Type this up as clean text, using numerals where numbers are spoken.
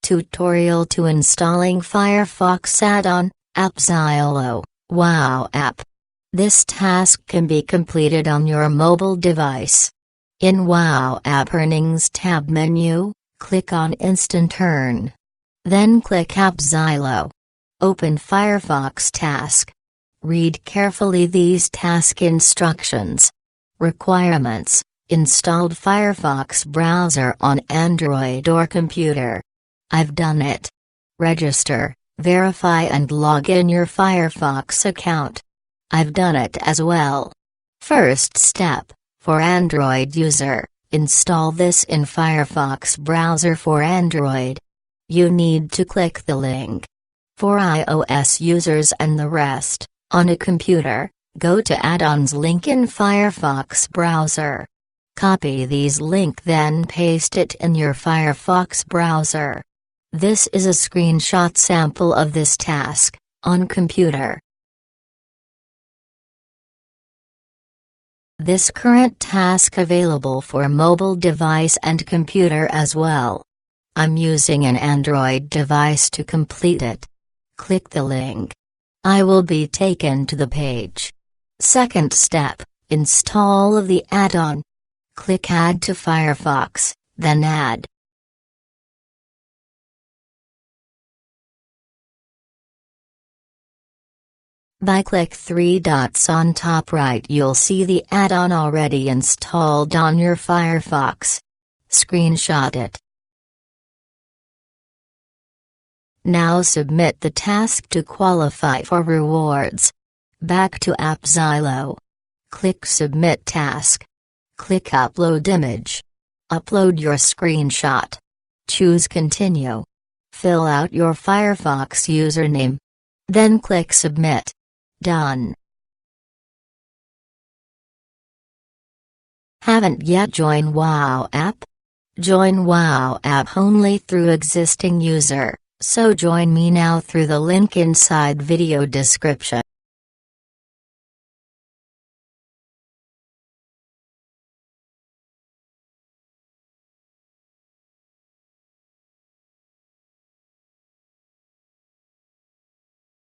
Tutorial to installing Firefox add-on, AppZilo, Wow app. This task can be completed on your mobile device. In Wow App Earnings tab menu, click on Instant Earn. Then click AppZilo. Open Firefox task. Read carefully these task instructions. Requirements: installed Firefox browser on Android or computer. I've done it. Register, verify and log in your Firefox account. I've done it as well. First step, for Android user, install this in Firefox browser for Android. You need to click the link. For iOS users and the rest, on a computer, go to Add-ons link in Firefox browser. Copy these link then paste it in your Firefox browser. This is a screenshot sample of this task, on computer. This current task available for mobile device and computer as well. I'm using an Android device to complete it. Click the link. I will be taken to the page. Second step, install of the add-on. Click Add to Firefox, then Add. By click three dots on top right you'll see the add-on already installed on your Firefox. Screenshot it. Now submit the task to qualify for rewards. Back to AppZilo. Click Submit Task. Click Upload Image. Upload your screenshot. Choose Continue. Fill out your Firefox username. Then click Submit. Done. Haven't yet joined Wow app? Join Wow app only through existing user, so join me now through the link inside video description.